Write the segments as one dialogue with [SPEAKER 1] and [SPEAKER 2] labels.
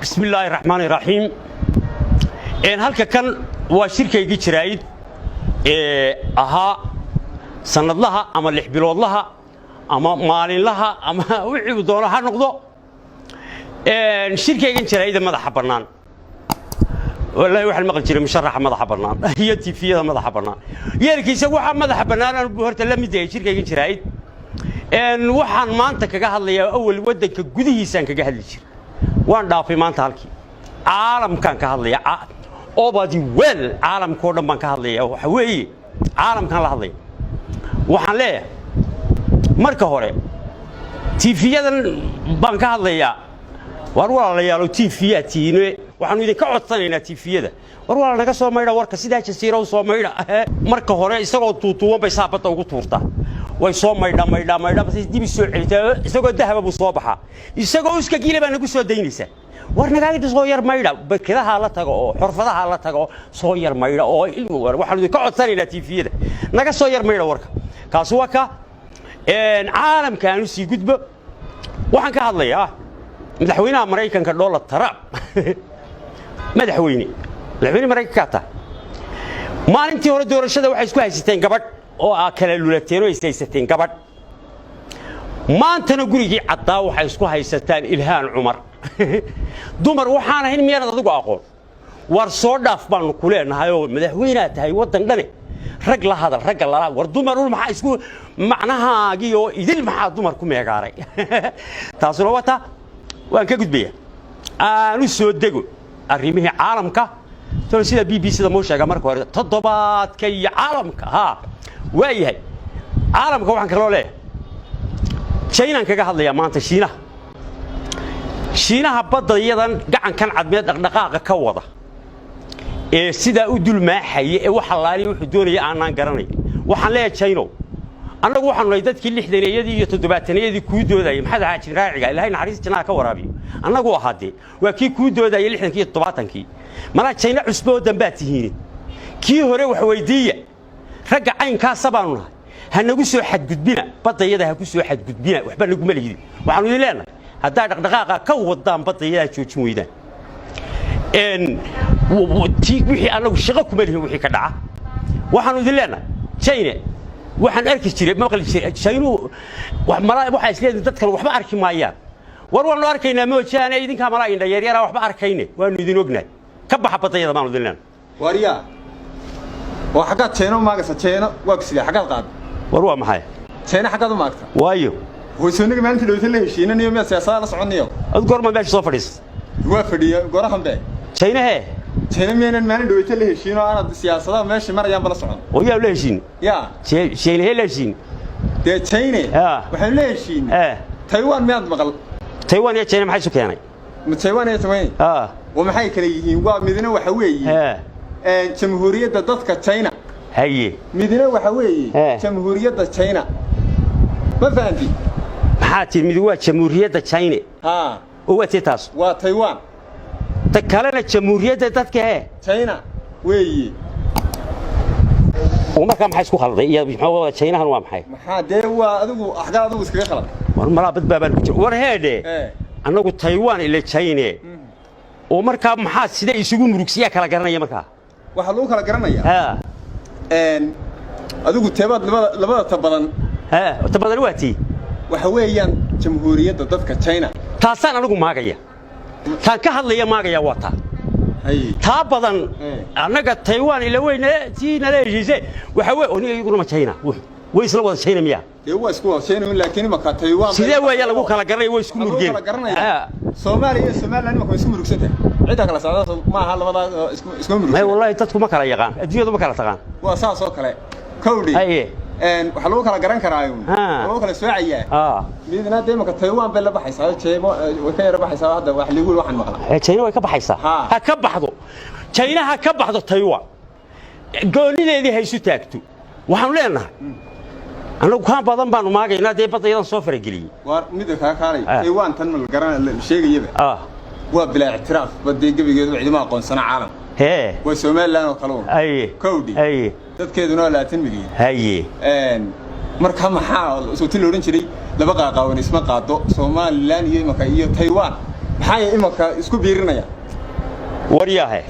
[SPEAKER 1] بسم الله الرحمن الرحيم إن هالك كان وشركة يجي شرايد أها سند لها أما اللي حبلوا لها أما مالين لها أما وعودوا لها نقضوا الشركة يجي شرايد ماذا حبرنان والله واحد مقل شري مشرح ماذا حبرنان هي تيفية ماذا حبرنان يلك يسوي ماذا حبرنان أنا بهرت لم يدي شركة يجي شرايد إن وحن ما أنت كجهل يا أول ودك جديه سان كجهل شيء وان دافي ما أنت هالكي عالم كان كهذا أوبادي ويل عالم كودم بان كهذا وحوي عالم كان لهذا وحن ليه مركه هوري تيفيا بان كهذا ورولا يا لو تيفيا تينو وحن يدي كعطنا تيفيا ورولا نجا سو ميدا ورك سيدا جسيرة وسو ميدا مركه هوري يسقط توتو بيسابة وقطورتا ويسو ميدا بس دي بيسوع يسقط ذهب أبو صباحه يسقط وش كجيله بنقول سو دينيسه ورناقي صغير ميدا بكذا حالة تجو حرفة حالة تجو صغير ميدا أو إلمور وحنا يدي كعد ثاني لتيفيده نجا صغير ميدا ورك كاسوكا إن عالم كانوا سيجود وحن كهذا يا مدحوينا أمريكا كدولار تراب مدحويني مدحويني أمريكا كاتا ما أنتي ورا دور الشدة وحيسكوا هيستين قبض أو أكل اللولتين ويستين قبض ما أنت نقولي عطا وحيسكوا هيستين إلهان عمر دمر وحنا هين ميرنا ضجوا أقول ورصودا في بان كلنا هاي مدحوينات هاي وطن دني رجل هذا الرجل لا وردمر ولا محيسكوا معناها جيو يدل مع دمر كم يقاري تصلوا وتا وأنك قد بيه نسود دقو الرميه عالمك ترى سيدا بي سيدا موشة جمر كوارد تضبط كي عالمك ها وياي عالمك وحن كلو له شينا كجهل يا ما أنت شينا هبض يدان قعن كان عدمية دقائق كوضة سيدا أدل ما حي وحلالي وحدوني أنا قرني وحلا شينو أنا وحنا ليدت كل حدين يدي يتدبعتني يدي كودو ذا يم حدا عايش راعي لا هي نحرس جنا كورابي أنا جوا هادي وكي كودو ذا يلحن كي الطبعتن كي مرات شينا عسبه دنباتهين كي هو وحويدية رجع عين كاسبانه هنقول حد قدبنا بطل يده هقول حد قدبنا وحبنا نقول مليدي وحنا لنا هذا دقائق كوضام بطل يده شو شويدا إن وتيجي وحي أنا وشغلكم اللي وحي كدعة وحنا لنا شينا waxaan arki jiray ma qali jiray shaynu wax maraa waxa isleeyahay dadkan waxba arki maayaan warwaan loo arkaynaa ma wajahana idinka maraa indha yar yar waxba arkayne waanu idin ognahay ka baxa badayada maanu dilaan
[SPEAKER 2] wariya waa xaqad jeeno maagasa jeeno waa sidii xaqad qaad
[SPEAKER 1] warwaa maxay
[SPEAKER 2] jeeno xaqad u maagta
[SPEAKER 1] waayo
[SPEAKER 2] hoosoniga maanta loo talay heshiinaniyo ma siyaasada la soconayo
[SPEAKER 1] ad goorma meesha soo fadhiis
[SPEAKER 2] waa fadhiyo gorahan bee
[SPEAKER 1] jeeno
[SPEAKER 2] تينمين ما ندوي تله هشين أنا سياسة ماشي مرة يوم بلا صعود.
[SPEAKER 1] ويا ولا هشين.
[SPEAKER 2] يا.
[SPEAKER 1] شين هلا هشين.
[SPEAKER 2] ده تيني. وحنا لا هشين. تايوان ما عند مقل.
[SPEAKER 1] تايوان يا تيني محي سكاني.
[SPEAKER 2] من تايوان يا تايوان. ومحي كليه ومدينة وحوي. جمهورية ضدك تاينا.
[SPEAKER 1] هي.
[SPEAKER 2] مدينة وحوي. جمهورية تاينا. ما فهمتي.
[SPEAKER 1] حاتي مدينة جمهورية تاينا. هو تيتاس.
[SPEAKER 2] وتايوان.
[SPEAKER 1] تكلنا الجمهورية ذاتك هي
[SPEAKER 2] تشاينا وي
[SPEAKER 1] وما كان حيسكو خلط يا بيحاول تشاينا هو محي
[SPEAKER 2] ده هو أدو أحد أدو اسكت خلط
[SPEAKER 1] مرة بتبابن ورهده أنا قلت تايوان اللي تشاينا ومر كان محاد سيدا يسوون روكسيا كلا قرنا يا مكا
[SPEAKER 2] وحلو كلا قرنا يا إن أدو قلت لبلا تبادن
[SPEAKER 1] تبادن وقتي
[SPEAKER 2] وحويا جمهورية ضدك تشاينا
[SPEAKER 1] تاسان أنا قلت ما جاي كان كهذا ما جاي وقتها تابضاً أنا قد تايوان إلى وين تينا ليجي وحوي وني يقولوا ما تشينا ويسلوا تشينا مياه
[SPEAKER 2] هو اسكو تشينا لكن ما كان تايوان
[SPEAKER 1] سيدا ويا لو كلا قرني ويسكو مرجين
[SPEAKER 2] سومالي أنا ما كنت اسمه مركزته عندك على سعادة ما هلا ما اسمه مركز
[SPEAKER 1] ما والله تدخل ما كلا يقان الدنيا ما كلا تقان
[SPEAKER 2] وأساس وكلا كودي إن وحلو كلا قرن كرايون وحلو كلا سواعية ميدنا دايما كتايوان بلا بحيسها شيء وكير بحيسها هذا واحد يقول واحد مقلع
[SPEAKER 1] شيء ويا كبحيسها هكبحضو شيء هكبحضو تايوان قولي لي هي شو تاكتو وحملنا أنا كان بدن بانو ما جينا ده بدي صفر جلي
[SPEAKER 2] وميدك هكاري تايوان تنمل القرن الشيء يبه وبلا اعتراف بدي قبل يدو عدما قون صنع عالم وسومال لنا وقالون كودي dadkeeduna 20 milyan
[SPEAKER 1] haye
[SPEAKER 2] marka maxaa soo tiloorin jiray laba qaaqawan isma qaado Soomaaliland iyo Taiwan maxay imanka isku biirinaya
[SPEAKER 1] waryahay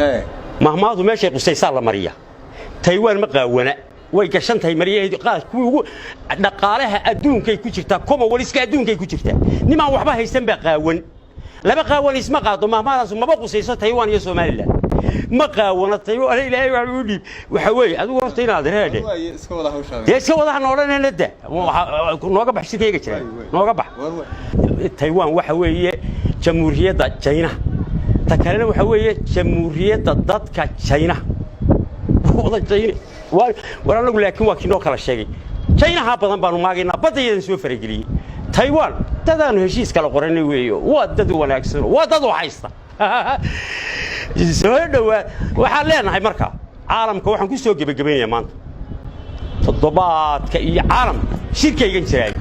[SPEAKER 1] mahmaadu meeshay qusaysaa la mariya Taiwan ma qaawana way gashan tahay mariyaheedu qaad kuwii ugu dhaqaalaha adduunkay ku jirtaa kuma waliska adduunkay ku jirtaa nimaan waxba haysan ba qaawan laba qaawan isma qaado mahmaadaas ma qusayso Taiwan iyo Soomaaliland ma qaawana Taiwan ilaahay waxa uu dhib waxa weey adigu horta inaad reede iska wada noolanayna da nooga bax shirkayga jiray nooga bax Taiwan waxa weeye jamhuuriyadda China ta kalena waxa weeye jamhuuriyadda dadka China wada China war anagu laakiin waa kinoo kala sheegay China ha badan baanu maageynaa badayeedan soo farageliyay Taiwan dadaan heshiis kala qoranay weeyo waa dad wanaagsan waa dad haysta soo dhawaa waxa leenahay marka caalamka waxaan ku soo gabagabeeyay maanta toddobaadka iyo caalam shirkaygan jiray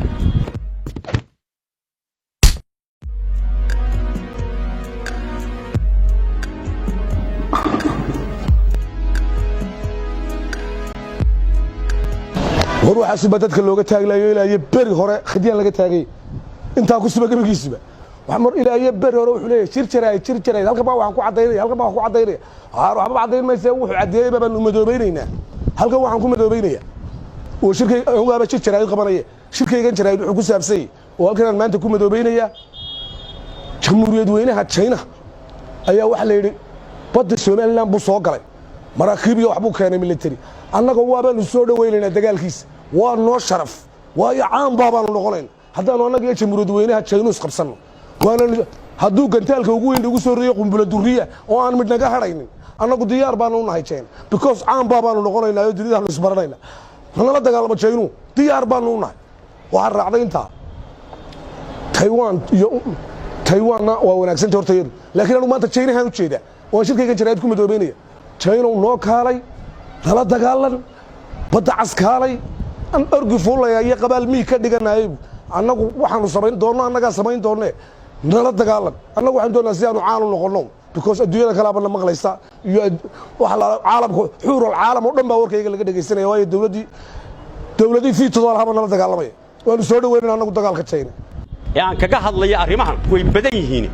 [SPEAKER 3] war waxa si badadka looga taaglayo ilaa bari hore khidiyaan laga taagay inta ku suba gabigiisba waxa mar ilaa bari hore wuxuu leeyahay jir jiray halka baa waxaan ku cadeynay waxba cadeyn maysa wuxuu cadeeyay baan u madoobeynayna halka waxaan ku madoobeynaya oo shirkay ugaaba jir jiray qabanaya shirkaygan jiray wuxuu ku saabsay oo halkan maanta ku madoobeynaya jamhuuriyad weynaha China ayaa wax la yiri badda Soomaaliland buu soo galay maraakiib iyo wax buu keenay military annaga waabaan soo dhaweynayna dagaalkiisa waa noo sharaf waa caan baabaan noqonayn haddaan annaga iyo jamhuuriyad weynaha China isqabsano waana hadduu gantaalka ugu weyn ugu soo reeyo qumbula duriya oo aan mid naga haraynin annagu diyaar baan u nahay China because caan baabaan noqonaynaa oo dunida is baranayna nala dagaalamo China diyaar baan u nahay waxa raacday inta Taiwan waa wanaagsan hortayadu laakiin anu maanta China aan u jeeda oo shirkayga jirayd ku madoobeynaya China noo kaalay nala dagaalan badda caskaalay an orgi fuulaya iyo qabaal mii ka dhiganaay annagu waxaanu samayn doonno annaga samayn doonne nala dagaalan annagu waxaan doonaa si aanu caan u noqono because adduunyada kala bana maqlaysa iyo waxa la caalamku xuurul caalam oo dhan baa warkayga laga dhageysanaya waayo dawladii fiitooda haba nala dagaalamay waanu soo dhaweynaa annagu dagaalka China
[SPEAKER 1] yaan kaga hadlaya arrimahan way badan yihiin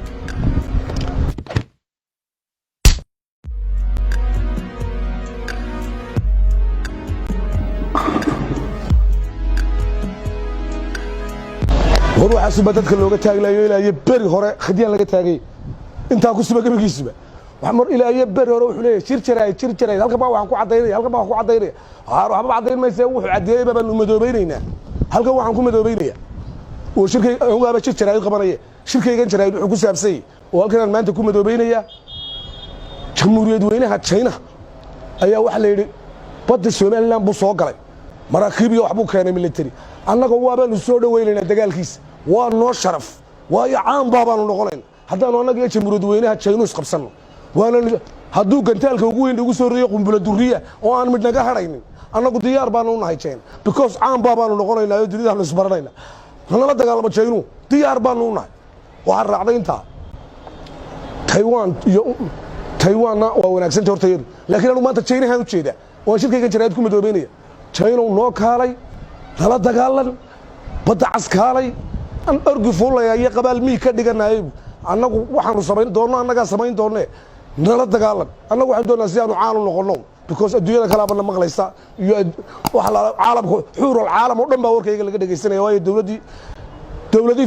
[SPEAKER 3] war waxa si badadka looga taaglayo ilaa bari hore khidiyaan laga taagay inta ku suba gabigiisba waxa mar ilaa bari hore wuxuu leeyahay jir jiray halka baa waxaan ku cadeynay waxba cadeyn maysa wuxuu cadeeyay baan u madoobeynayna halka waxaan ku madoobeynaya oo shirkay ugaaba jir jiray qabanaya shirkaygan jiray wuxuu ku saabsay oo halkan maanta ku madoobeynaya jamhuuriyad weynaha China ayaa wax la yiri badda Soomaaliland buu soo galay maraakiib iyo wax buu keenay military annaga waabaan soo dhaweynayna dagaalkiisa waa noo sharaf waa caan baabaan noqonayn haddaan annaga iyo jamhuuriyad weynaha China isqabsano waana hadduu gantaalka ugu weyn ugu soo reeyo qumbula duriya oo aan mid naga haraynin annagu diyaar baan u nahay China because caan baabaan noqonaynaa oo dunida is baranayna nala dagaalamo China diyaar baan u nahay waxa raacday inta Taiwan waa wanaagsan hortayadu laakiin anu maanta China aan u jeeda oo shirkayga jirayd ku madoobeynaya China noo kaalay nala dagaalan badda caskaalay an orgi fuulaya iyo qabaal mii ka dhiganaay annagu waxaanu samayn doonno annaga samayn doonne nala dagaalan annagu waxaan doonaa si aanu caan u noqono because adduunyada kala bana maqlaysa iyo waxa la caalamku xuurul caalam oo dhan baa warkayga laga dhageysanaya waayo dawladii